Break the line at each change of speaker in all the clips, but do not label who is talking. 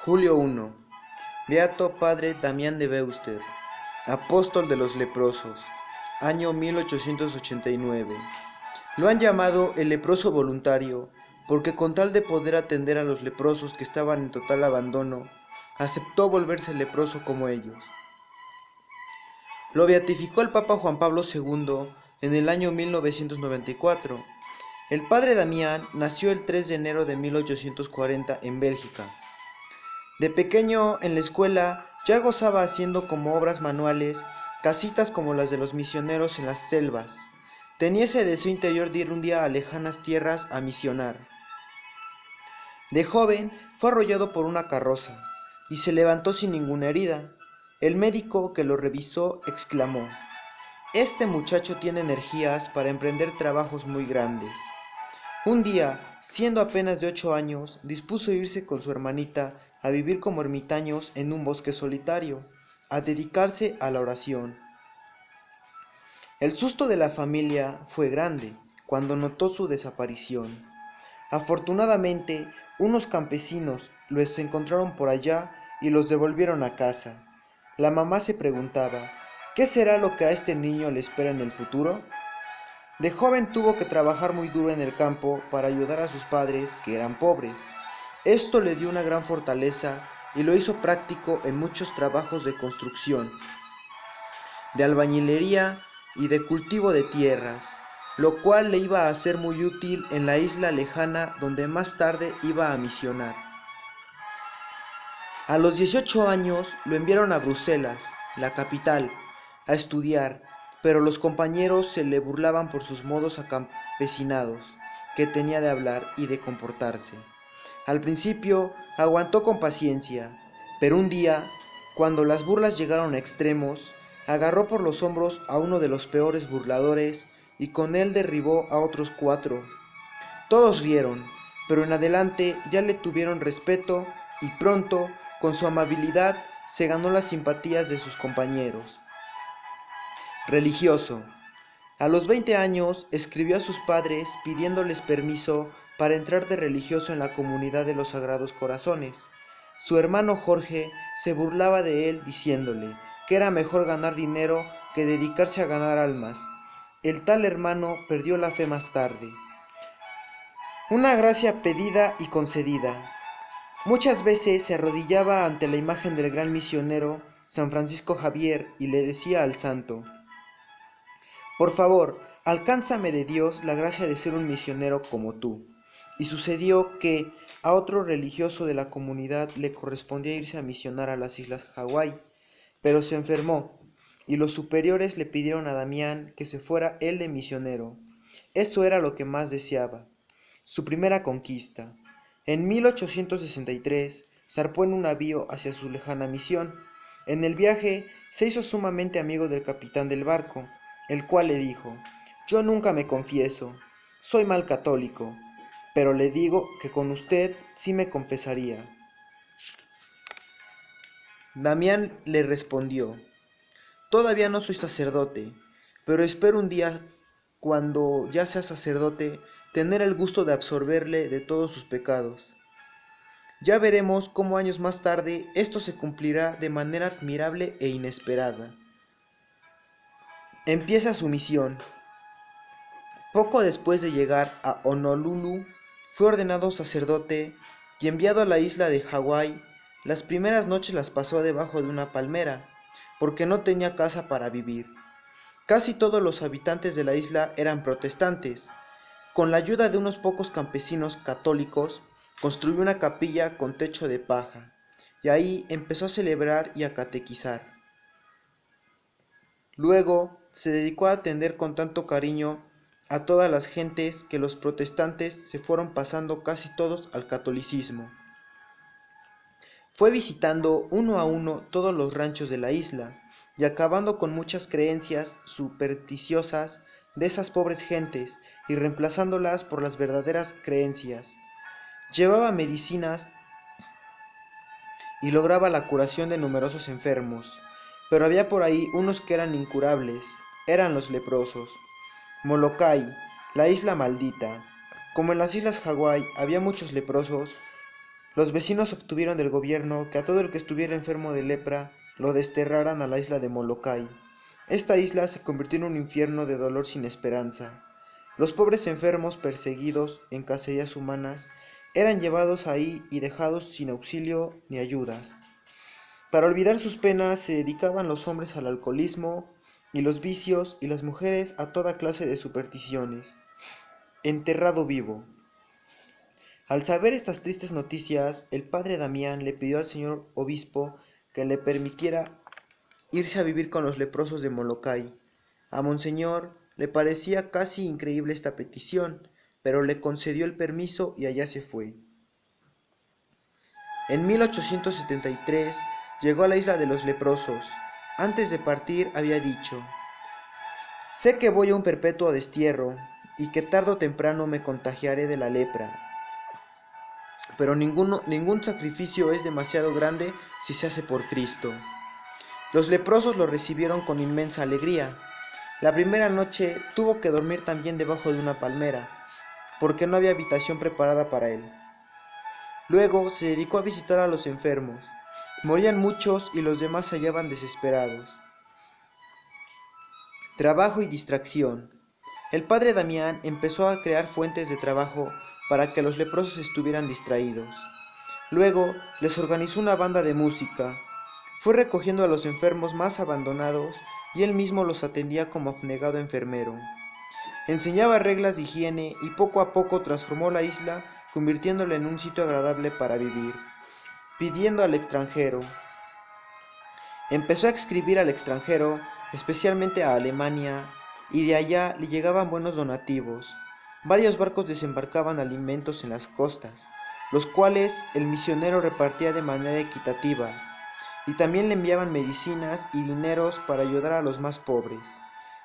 Julio 1. Beato Padre Damián de Veuster, apóstol de los leprosos, año 1889. Lo han llamado el leproso voluntario, porque con tal de poder atender a los leprosos que estaban en total abandono, aceptó volverse leproso como ellos. Lo beatificó el Papa Juan Pablo II en el año 1994. El padre Damián nació el 3 de enero de 1840 en Bélgica. De pequeño, en la escuela, ya gozaba haciendo como obras manuales casitas como las de los misioneros en las selvas. Tenía ese deseo interior de ir un día a lejanas tierras a misionar. De joven, fue arrollado por una carroza y se levantó sin ninguna herida. El médico que lo revisó exclamó: "Este muchacho tiene energías para emprender trabajos muy grandes". Un día, siendo apenas de 8 años, dispuso irse con su hermanita a vivir como ermitaños en un bosque solitario, a dedicarse a la oración. El susto de la familia fue grande cuando notó su desaparición. Afortunadamente, unos campesinos los encontraron por allá y los devolvieron a casa. La mamá se preguntaba: ¿qué será lo que a este niño le espera en el futuro? De joven tuvo que trabajar muy duro en el campo para ayudar a sus padres, que eran pobres. Esto le dio una gran fortaleza y lo hizo práctico en muchos trabajos de construcción, de albañilería y de cultivo de tierras, lo cual le iba a ser muy útil en la isla lejana donde más tarde iba a misionar. A los 18 años lo enviaron a Bruselas, la capital, a estudiar, pero los compañeros se le burlaban por sus modos acampesinados que tenía de hablar y de comportarse. Al principio aguantó con paciencia, pero un día, cuando las burlas llegaron a extremos, agarró por los hombros a uno de los peores burladores y con él derribó a otros 4. Todos rieron, pero en adelante ya le tuvieron respeto y pronto, con su amabilidad, se ganó las simpatías de sus compañeros. Religioso. A los 20 años escribió a sus padres pidiéndoles permiso para entrar de religioso en la comunidad de los Sagrados Corazones. Su hermano Jorge se burlaba de él diciéndole que era mejor ganar dinero que dedicarse a ganar almas. El tal hermano perdió la fe más tarde. Una gracia pedida y concedida. Muchas veces se arrodillaba ante la imagen del gran misionero San Francisco Javier y le decía al santo: "Por favor, alcánzame de Dios la gracia de ser un misionero como tú". Y sucedió que a otro religioso de la comunidad le correspondía irse a misionar a las islas Hawái, pero se enfermó, y los superiores le pidieron a Damián que se fuera él de misionero. Eso era lo que más deseaba, su primera conquista. En 1863 zarpó en un navío hacia su lejana misión. En el viaje se hizo sumamente amigo del capitán del barco, el cual le dijo: "Yo nunca me confieso, soy mal católico, pero le digo que con usted sí me confesaría". Damián le respondió: "Todavía no soy sacerdote, pero espero un día, cuando ya sea sacerdote, tener el gusto de absolverle de todos sus pecados. Ya veremos cómo años más tarde esto se cumplirá de manera admirable e inesperada". Empieza su misión. Poco después de llegar a Honolulu, fue ordenado sacerdote y enviado a la isla de Hawái. Las primeras noches las pasó debajo de una palmera, porque no tenía casa para vivir. Casi todos los habitantes de la isla eran protestantes. Con la ayuda de unos pocos campesinos católicos, construyó una capilla con techo de paja, y ahí empezó a celebrar y a catequizar. Luego se dedicó a atender con tanto cariño a todas las gentes que los protestantes se fueron pasando casi todos al catolicismo. Fue visitando uno a uno todos los ranchos de la isla y acabando con muchas creencias supersticiosas de esas pobres gentes y reemplazándolas por las verdaderas creencias. Llevaba medicinas y lograba la curación de numerosos enfermos, pero había por ahí unos que eran incurables, eran los leprosos. Molokai, la isla maldita. Como en las islas Hawái había muchos leprosos, Los vecinos obtuvieron del gobierno que a todo el que estuviera enfermo de lepra lo desterraran a la isla de Molokai. Esta isla se convirtió en un infierno de dolor sin esperanza. Los pobres enfermos perseguidos en cacerías humanas eran llevados ahí y dejados sin auxilio ni ayudas. Para olvidar sus penas se dedicaban los hombres al alcoholismo y los vicios y las mujeres a toda clase de supersticiones. Enterrado vivo. Al saber estas tristes noticias, el padre Damián le pidió al señor obispo que le permitiera irse a vivir con los leprosos de Molokai. A monseñor le parecía casi increíble esta petición, pero le concedió el permiso y allá se fue. En 1873 llegó a la isla de los leprosos. Antes de partir había dicho: sé que voy a un perpetuo destierro y que tarde o temprano me contagiaré de la lepra, pero ningún sacrificio es demasiado grande si se hace por Cristo. Los leprosos lo recibieron con inmensa alegría. La primera noche tuvo que dormir también debajo de una palmera, porque no había habitación preparada para él. Luego se dedicó a visitar a los enfermos. Morían muchos y los demás se hallaban desesperados. Trabajo y distracción. El padre Damián empezó a crear fuentes de trabajo para que los leprosos estuvieran distraídos. Luego les organizó una banda de música. Fue recogiendo a los enfermos más abandonados y él mismo los atendía como abnegado enfermero. Enseñaba reglas de higiene y poco a poco transformó la isla, convirtiéndola en un sitio agradable para vivir. Pidiendo al extranjero. Empezó a escribir al extranjero, especialmente a Alemania, y de allá le llegaban buenos donativos. Varios barcos desembarcaban alimentos en las costas, los cuales el misionero repartía de manera equitativa, y también le enviaban medicinas y dineros para ayudar a los más pobres.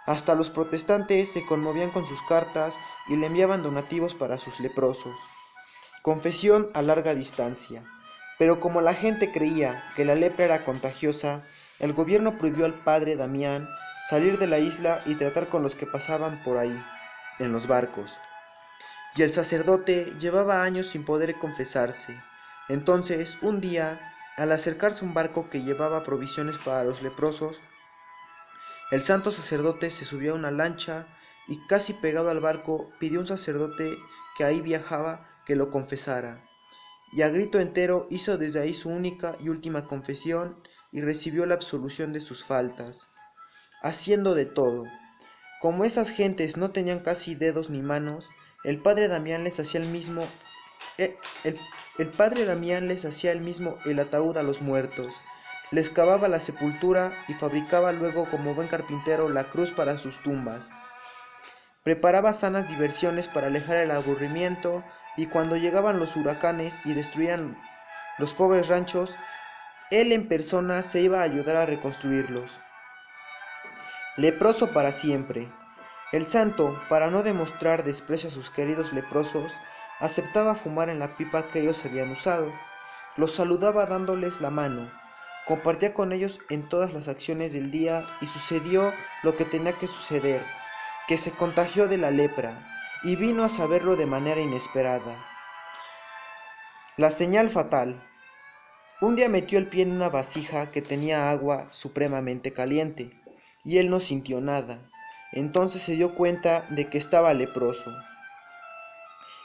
Hasta los protestantes se conmovían con sus cartas y le enviaban donativos para sus leprosos. Confesión a larga distancia. Pero como la gente creía que la lepra era contagiosa, el gobierno prohibió al padre Damián salir de la isla y tratar con los que pasaban por ahí, en los barcos. Y el sacerdote llevaba años sin poder confesarse. Entonces, un día, al acercarse a un barco que llevaba provisiones para los leprosos, el santo sacerdote se subió a una lancha y casi pegado al barco pidió a un sacerdote que ahí viajaba que lo confesara. Y a grito entero hizo desde ahí su única y última confesión y recibió la absolución de sus faltas, haciendo de todo. Como esas gentes no tenían casi dedos ni manos, el padre Damián les hacía el mismo el ataúd a los muertos, les cavaba la sepultura y fabricaba luego como buen carpintero la cruz para sus tumbas. Preparaba sanas diversiones para alejar el aburrimiento, y cuando llegaban los huracanes y destruían los pobres ranchos, él en persona se iba a ayudar a reconstruirlos. Leproso para siempre. El santo, para no demostrar desprecio a sus queridos leprosos, aceptaba fumar en la pipa que ellos habían usado. Los saludaba dándoles la mano, compartía con ellos en todas las acciones del día y sucedió lo que tenía que suceder, que se contagió de la lepra y vino a saberlo de manera inesperada. La señal fatal. Un día metió el pie en una vasija que tenía agua supremamente caliente y él no sintió nada. Entonces se dio cuenta de que estaba leproso.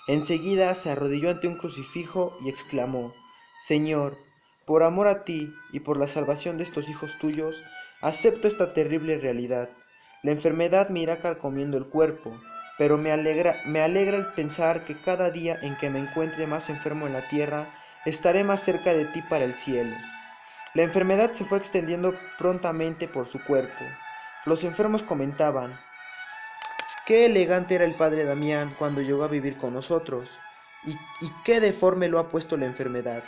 Enseguida se arrodilló ante un crucifijo y exclamó: Señor, por amor a ti y por la salvación de estos hijos tuyos, acepto esta terrible realidad. La enfermedad me irá carcomiendo el cuerpo, pero me alegra el pensar que cada día en que me encuentre más enfermo en la tierra, estaré más cerca de ti para el cielo. La enfermedad se fue extendiendo prontamente por su cuerpo. Los enfermos comentaban: qué elegante era el padre Damián cuando llegó a vivir con nosotros, y qué deforme lo ha puesto la enfermedad.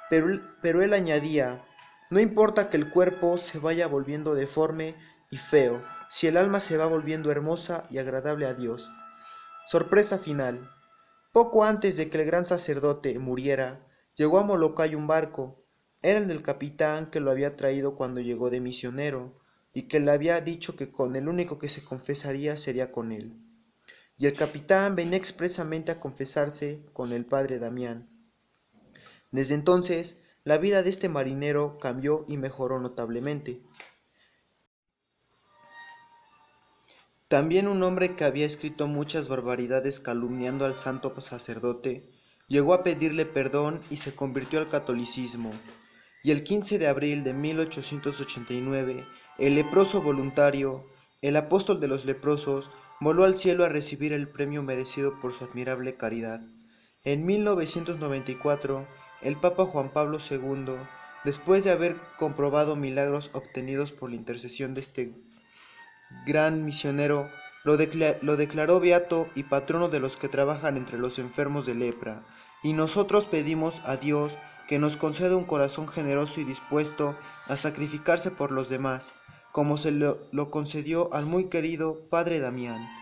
Pero él añadía: no importa que el cuerpo se vaya volviendo deforme y feo, si el alma se va volviendo hermosa y agradable a Dios. Sorpresa final. Poco antes de que el gran sacerdote muriera, llegó a Molokai un barco. Era el del capitán que lo había traído cuando llegó de misionero, y que le había dicho que con el único que se confesaría sería con él. Y el capitán venía expresamente a confesarse con el padre Damián. Desde entonces, la vida de este marinero cambió y mejoró notablemente. También un hombre que había escrito muchas barbaridades calumniando al santo sacerdote, llegó a pedirle perdón y se convirtió al catolicismo. Y el 15 de abril de 1889, el leproso voluntario, el apóstol de los leprosos, voló al cielo a recibir el premio merecido por su admirable caridad. En 1994, el Papa Juan Pablo II, después de haber comprobado milagros obtenidos por la intercesión de este gran misionero, lo declaró beato y patrono de los que trabajan entre los enfermos de lepra, y nosotros pedimos a Dios que nos conceda un corazón generoso y dispuesto a sacrificarse por los demás, como se lo concedió al muy querido Padre Damián.